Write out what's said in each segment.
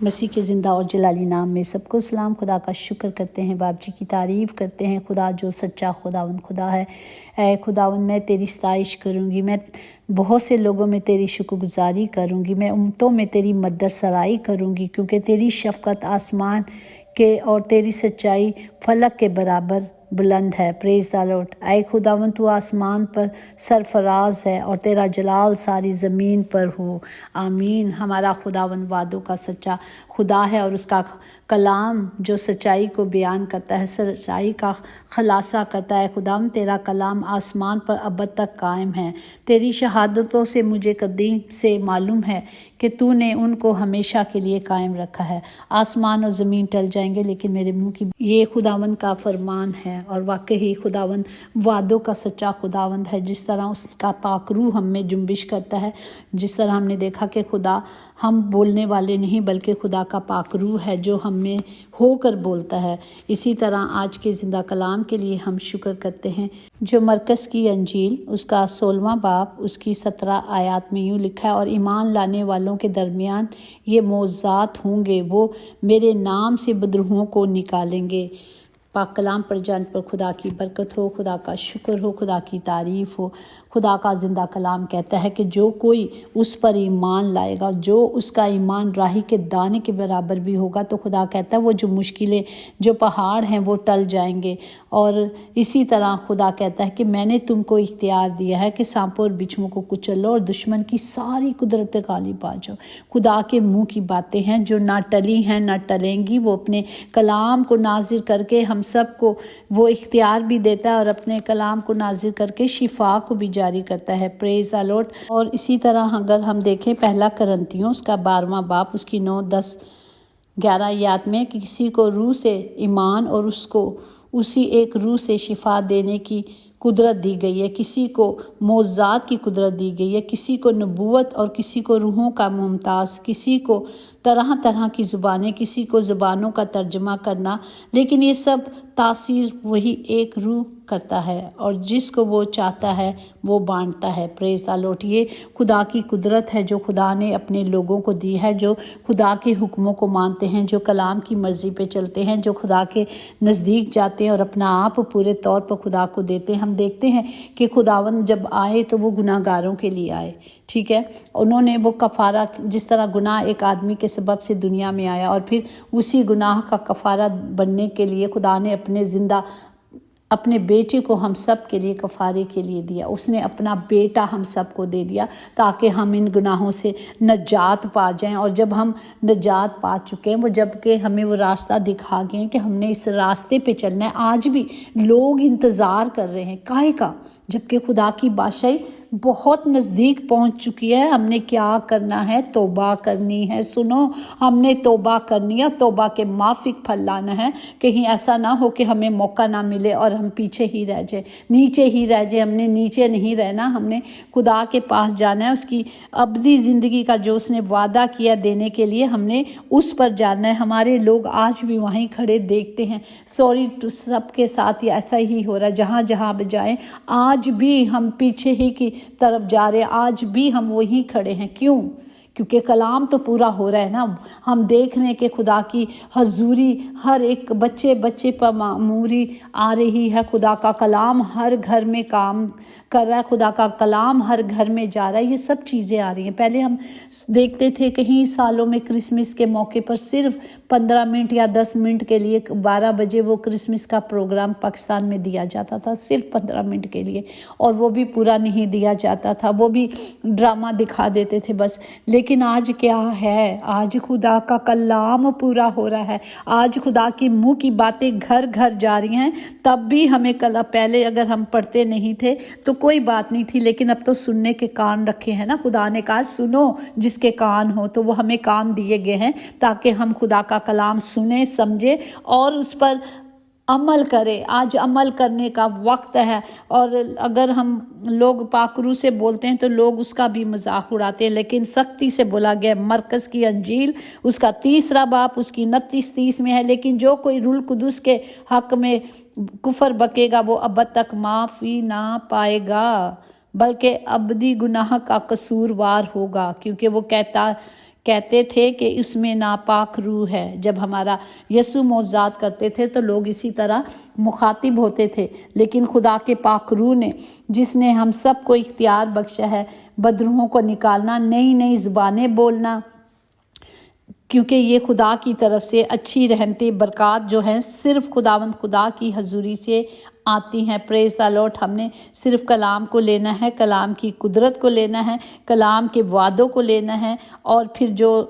مسیح کے زندہ اور جلالی نام میں سب کو سلام۔ خدا کا شکر کرتے ہیں، باپ جی کی تعریف کرتے ہیں، خدا جو سچا خدا ہے۔ اے خداوند، میں تیری ستائش کروں گی، میں بہت سے لوگوں میں تیری شکر گزاری کروں گی، میں امتوں میں تیری مدد سرائی کروں گی، کیونکہ تیری شفقت آسمان کے اور تیری سچائی فلک کے برابر بلند ہے۔ پریز دا لارڈ۔ اے خداوند، تو آسمان پر سرفراز ہے اور تیرا جلال ساری زمین پر ہو۔ آمین۔ ہمارا خداوند وعدوں کا سچا خدا ہے اور اس کا کلام جو سچائی کو بیان کرتا ہے، سچائی کا خلاصہ کرتا ہے۔ خداوند، تیرا کلام آسمان پر ابد تک قائم ہے۔ تیری شہادتوں سے مجھے قدیم سے معلوم ہے کہ تو نے ان کو ہمیشہ کے لیے قائم رکھا ہے۔ آسمان اور زمین ٹل جائیں گے لیکن میرے منہ کی یہ خداوند کا فرمان ہے۔ اور واقعی خداوند وعدوں کا سچا خداوند ہے۔ جس طرح اس کا پاک روح ہم میں جنبش کرتا ہے، جس طرح ہم نے دیکھا کہ خدا ہم بولنے والے نہیں بلکہ خدا کا پاک روح ہے جو ہم میں ہو کر بولتا ہے، اسی طرح آج کے زندہ کلام کے لیے ہم شکر کرتے ہیں جو مرکز کی انجیل اس کا 16واں باب اس کی 17 آیات میں یوں لکھا ہے، اور ایمان لانے والوں کے درمیان یہ معجزات ہوں گے، وہ میرے نام سے بدروحوں کو نکالیں گے۔ پاک کلام پر جان پر خدا کی برکت ہو، خدا کا شکر ہو، خدا کی تعریف ہو۔ خدا کا زندہ کلام کہتا ہے کہ جو کوئی اس پر ایمان لائے گا، جو اس کا ایمان راہی کے دانے کے برابر بھی ہوگا، تو خدا کہتا ہے وہ جو مشکلیں، جو پہاڑ ہیں وہ ٹل جائیں گے۔ اور اسی طرح خدا کہتا ہے کہ میں نے تم کو اختیار دیا ہے کہ سانپوں اور بچھوؤں کو کچلو اور دشمن کی ساری قدرت پہ غالب آ جاؤ۔ خدا کے منہ کی باتیں ہیں جو نہ ٹلی ہیں نہ ٹلیں گی۔ وہ اپنے کلام کو نازل کر کے ہم سب کو وہ اختیار بھی دیتا ہے اور اپنے کلام کو نازل کر کے شفا کو بھی جاری کرتا ہے۔ پریز دا لارڈ۔ اور اسی طرح اگر ہم دیکھیں پہلا کرنتیوں اس کا 12واں باب اس کی 9، 10، 11 آیات میں کہ کسی کو روح سے ایمان اور اس کو اسی ایک روح سے شفا دینے کی قدرت دی گئی ہے، کسی کو معجزات کی قدرت دی گئی ہے، کسی کو نبوت اور کسی کو روحوں کا ممتاز، کسی کو طرح طرح کی زبانیں، کسی کو زبانوں کا ترجمہ کرنا، لیکن یہ سب تاثیر وہی ایک روح کرتا ہے اور جس کو وہ چاہتا ہے وہ بانٹتا ہے۔ پریز دا لارڈ۔ یہ خدا کی قدرت ہے جو خدا نے اپنے لوگوں کو دی ہے، جو خدا کے حکموں کو مانتے ہیں، جو کلام کی مرضی پہ چلتے ہیں، جو خدا کے نزدیک جاتے ہیں اور اپنا آپ پورے طور پر خدا کو دیتے ہیں۔ ہم دیکھتے ہیں کہ خداوند جب آئے تو وہ گناہ گاروں کے لیے آئے، ٹھیک ہے۔ انہوں نے وہ کفارہ، جس طرح گناہ ایک آدمی کے سبب سے دنیا میں آیا اور پھر اسی گناہ کا کفارہ بننے کے لیے خدا نے اپنے بیٹے کو ہم سب کے لیے کفارے کے لیے دیا۔ اس نے اپنا بیٹا ہم سب کو دے دیا تاکہ ہم ان گناہوں سے نجات پا جائیں، اور جب ہم نجات پا چکے ہیں، وہ جب کہ ہمیں وہ راستہ دکھا گئے کہ ہم نے اس راستے پہ چلنا ہے، آج بھی لوگ انتظار کر رہے ہیں کائے کا، جبکہ خدا کی بادشاہی بہت نزدیک پہنچ چکی ہے۔ ہم نے کیا کرنا ہے؟ توبہ کرنی ہے۔ سنو، ہم نے توبہ کرنی ہے، توبہ کے مافک پھل لانا ہے۔ کہیں ایسا نہ ہو کہ ہمیں موقع نہ ملے اور ہم پیچھے ہی رہ جائیں، نیچے ہی رہ جائیں۔ ہم نے نیچے نہیں رہنا، ہم نے خدا کے پاس جانا ہے۔ اس کی ابدی زندگی کا جو اس نے وعدہ کیا دینے کے لیے، ہم نے اس پر جانا ہے۔ ہمارے لوگ آج بھی وہیں کھڑے دیکھتے ہیں۔ سوری ٹو سب کے ساتھ یہ ایسا ہی ہو رہا ہے، جہاں جہاں بھی جائیں آج بھی ہم پیچھے ہی کی طرف جا رہے ہیں، آج بھی ہم وہیں کھڑے ہیں۔ کیوں؟ کیونکہ کلام تو پورا ہو رہا ہے نا۔ ہم دیکھ رہے ہیں کہ خدا کی حضوری ہر ایک بچے پر معموری آ رہی ہے۔ خدا کا کلام ہر گھر میں کام کر رہا ہے، خدا کا کلام ہر گھر میں جا رہا ہے۔ یہ سب چیزیں آ رہی ہیں۔ پہلے ہم دیکھتے تھے کہیں سالوں میں کرسمس کے موقع پر صرف 15 منٹ یا 10 منٹ کے لیے 12 بجے وہ کرسمس کا پروگرام پاکستان میں دیا جاتا تھا، صرف 15 منٹ کے لیے، اور وہ بھی پورا نہیں دیا جاتا تھا، وہ بھی ڈرامہ دکھا دیتے تھے بس۔ لیکن آج کیا ہے؟ آج خدا کا کلام پورا ہو رہا ہے۔ آج خدا کی منہ کی باتیں گھر گھر جا رہی ہیں۔ تب بھی ہمیں پہلے اگر ہم پڑھتے نہیں تھے تو کوئی بات نہیں تھی، لیکن اب تو سننے کے کان رکھے ہیں نا۔ خدا نے کہا سنو جس کے کان ہو، تو وہ ہمیں کان دیے گئے ہیں تاکہ ہم خدا کا کلام سنیں، سمجھیں اور اس پر عمل کرے۔ آج عمل کرنے کا وقت ہے، اور اگر ہم لوگ پاک روح سے بولتے ہیں تو لوگ اس کا بھی مذاق اڑاتے ہیں، لیکن سختی سے بولا گیا مرکز کی انجیل اس کا 3 باب اس کی 29-30 میں ہے، لیکن جو کوئی روح القدس کے حق میں کفر بکے گا وہ ابد تک معافی نہ پائے گا بلکہ ابدی گناہ کا قصوروار ہوگا، کیونکہ وہ کہتا کہتے تھے کہ اس میں ناپاک روح ہے۔ جب ہمارا یسوع معجزات کرتے تھے تو لوگ اسی طرح مخاطب ہوتے تھے، لیکن خدا کے پاک روح نے، جس نے ہم سب کو اختیار بخشا ہے بدروحوں کو نکالنا، نئی نئی زبانیں بولنا، کیونکہ یہ خدا کی طرف سے اچھی رحمتیں برکات جو ہیں صرف خداوند خدا کی حضوری سے آتی ہیں۔ پریز دی لارڈ۔ ہم نے صرف کلام کو لینا ہے، کلام کی قدرت کو لینا ہے، کلام کے وعدوں کو لینا ہے، اور پھر جو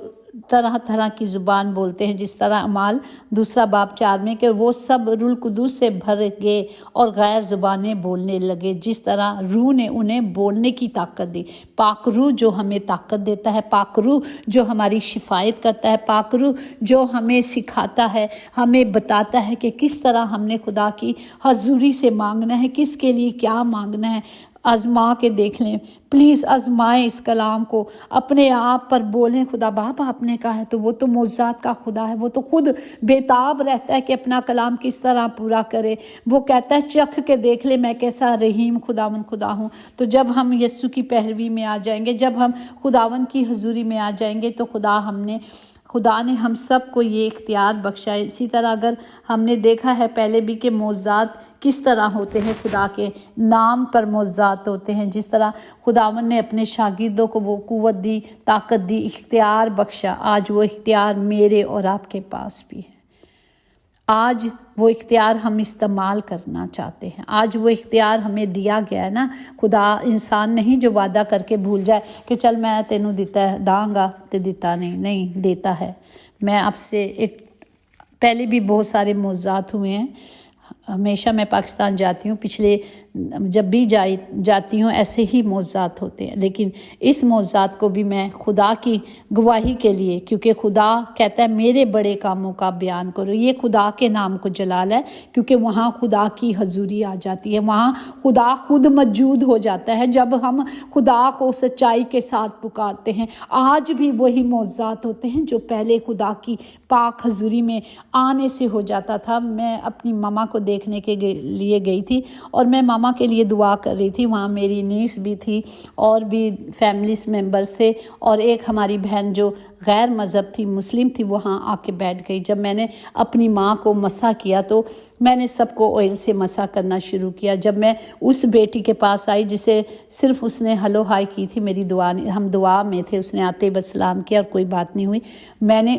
طرح طرح کی زبان بولتے ہیں، جس طرح اعمال 2:4 میں کہ وہ سب روح القدس سے بھر گئے اور غیر زبانیں بولنے لگے، جس طرح روح نے انہیں بولنے کی طاقت دی۔ پاک روح جو ہمیں طاقت دیتا ہے، پاک روح جو ہماری شفایت کرتا ہے، پاک روح جو ہمیں سکھاتا ہے، ہمیں بتاتا ہے کہ کس طرح ہم نے خدا کی حضوری سے مانگنا ہے، کس کے لیے کیا مانگنا ہے۔ آزما کے دیکھ لیں، پلیز آزمائیں اس کلام کو، اپنے آپ پر بولیں خدا باپ آپ نے کہا ہے تو وہ تو معجزات کا خدا ہے، وہ تو خود بےتاب رہتا ہے کہ اپنا کلام کس طرح پورا کرے۔ وہ کہتا ہے چکھ کے دیکھ لے میں کیسا رحیم خدا ہوں۔ تو جب ہم یسوع کی پیروی میں آ جائیں گے، جب ہم خداوند کی حضوری میں آ جائیں گے تو خدا نے ہم سب کو یہ اختیار بخشا ہے۔ اسی طرح اگر ہم نے دیکھا ہے پہلے بھی کہ معجزات کس طرح ہوتے ہیں، خدا کے نام پر معجزات ہوتے ہیں، جس طرح خداوند نے اپنے شاگردوں کو وہ قوت دی، طاقت دی، اختیار بخشا۔ آج وہ اختیار میرے اور آپ کے پاس بھی ہے۔ آج وہ اختیار ہم استعمال کرنا چاہتے ہیں۔ آج وہ اختیار ہمیں دیا گیا ہے نا۔ خدا انسان نہیں جو وعدہ کر کے بھول جائے کہ چل میں تینوں داں گا تے دیتا نہیں دیتا ہے۔ میں آپ سے پہلے بھی بہت سارے معجزات ہوئے ہیں۔ ہمیشہ میں پاکستان جاتی ہوں، پچھلے جب بھی جاتی ہوں ایسے ہی معجزات ہوتے ہیں، لیکن اس معجزات کو بھی میں خدا کی گواہی کے لیے، کیونکہ خدا کہتا ہے میرے بڑے کاموں کا بیان کرو۔ یہ خدا کے نام کو جلال ہے، کیونکہ وہاں خدا کی حضوری آ جاتی ہے، وہاں خدا خود موجود ہو جاتا ہے جب ہم خدا کو سچائی کے ساتھ پکارتے ہیں۔ آج بھی وہی معجزات ہوتے ہیں جو پہلے خدا کی پاک حضوری میں آنے سے ہو جاتا تھا۔ میں اپنی ماما کو دیکھنے کے لیے گئی تھی اور میں ماما کے لیے دعا کر رہی تھی۔ وہاں میری نیس بھی تھی اور بھی فیملیز ممبرز تھے، اور ایک ہماری بہن جو غیر مذہب تھی، مسلم تھی، وہاں آ کے بیٹھ گئی۔ جب میں نے اپنی ماں کو مسح کیا تو میں نے سب کو آئل سے مسح کرنا شروع کیا۔ جب میں اس بیٹی کے پاس آئی جسے صرف اس نے ہلو ہائی کی تھی، میری ہم دعا میں تھے، اس نے آتے بس سلام کیا اور کوئی بات نہیں ہوئی، میں نے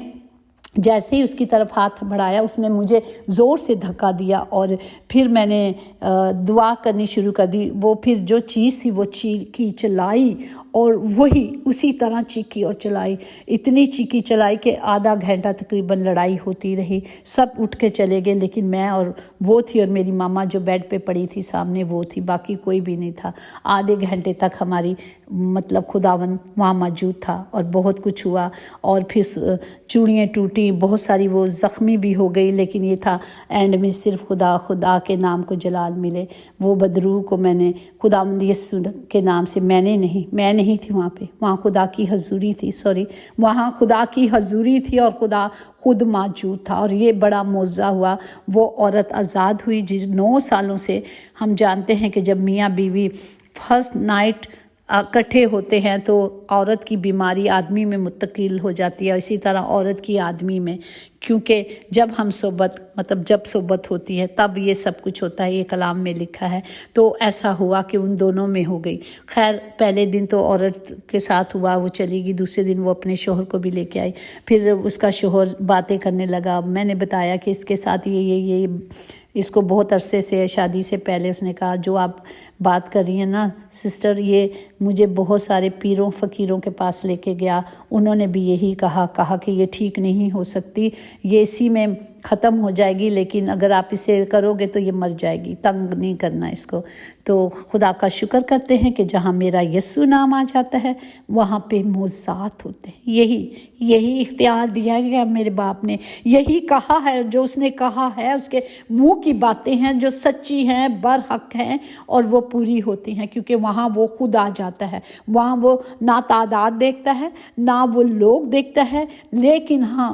جیسے ہی اس کی طرف ہاتھ بڑھایا اس نے مجھے زور سے دھکا دیا، اور پھر میں نے دعا کرنی شروع کر دی۔ وہ پھر جو چیز تھی وہ چیخی چلائی، اور وہی اسی طرح چیخی اور چلائی، اتنی چیخی چلائی کہ آدھا گھنٹہ تقریباً لڑائی ہوتی رہی۔ سب اٹھ کے چلے گئے، لیکن میں اور وہ تھی اور میری ماما جو بیڈ پہ پڑی تھی سامنے وہ تھی، باقی کوئی بھی نہیں تھا۔ آدھے گھنٹے تک ہماری خداوند وہاں موجود تھا، اور بہت کچھ ہوا، اور پھر چوڑیاں ٹوٹی، بہت ساری وہ زخمی بھی ہو گئی، لیکن یہ تھا اینڈ میں صرف خدا کے نام کو جلال ملے۔ وہ بدروح کو میں نے خداوند یسوع کے نام سے، میں نہیں تھی وہاں پہ، وہاں خدا کی حضوری تھی، وہاں خدا کی حضوری تھی اور خدا خود موجود تھا، اور یہ بڑا معجزہ ہوا۔ وہ عورت آزاد ہوئی جس 9 سالوں سے، ہم جانتے ہیں کہ جب میاں بیوی فرسٹ نائٹ اکٹھے ہوتے ہیں تو عورت کی بیماری آدمی میں منتقل ہو جاتی ہے، اسی طرح عورت کی آدمی میں، کیونکہ جب ہم جب صحبت ہوتی ہے تب یہ سب کچھ ہوتا ہے، یہ کلام میں لکھا ہے۔ تو ایسا ہوا کہ ان دونوں میں ہو گئی۔ خیر پہلے دن تو عورت کے ساتھ ہوا، وہ چلی گئی، دوسرے دن وہ اپنے شوہر کو بھی لے کے آئی، پھر اس کا شوہر باتیں کرنے لگا۔ میں نے بتایا کہ اس کے ساتھ یہ اس کو بہت عرصے سے، شادی سے پہلے، اس نے کہا جو آپ بات کر رہی ہیں نا سسٹر، یہ مجھے بہت سارے پیروں فقیروں کے پاس لے کے گیا، انہوں نے بھی یہی کہا کہ یہ ٹھیک نہیں ہو سکتی، یہ اسی میں ختم ہو جائے گی، لیکن اگر آپ اسے کرو گے تو یہ مر جائے گی، تنگ نہیں کرنا اس کو۔ تو خدا کا شکر کرتے ہیں کہ جہاں میرا یسوع نام آ جاتا ہے وہاں پہ معجزات ہوتے ہیں۔ یہی اختیار دیا گیا میرے باپ نے، یہی کہا ہے، جو اس نے کہا ہے اس کے منہ کی باتیں ہیں جو سچی ہیں، برحق ہیں، اور وہ پوری ہوتی ہیں، کیونکہ وہاں وہ خود آ جاتا ہے۔ وہاں وہ نہ تعداد دیکھتا ہے، نہ وہ لوگ دیکھتا ہے، لیکن ہاں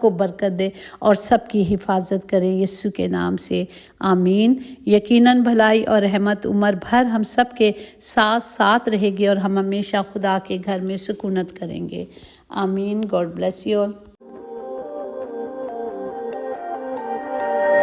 کو برکت دے اور سب کی حفاظت کرے یسوع کے نام سے، آمین۔ یقیناً بھلائی اور رحمت عمر بھر ہم سب کے ساتھ رہے گی اور ہم ہمیشہ خدا کے گھر میں سکونت کریں گے، آمین۔ God bless you all.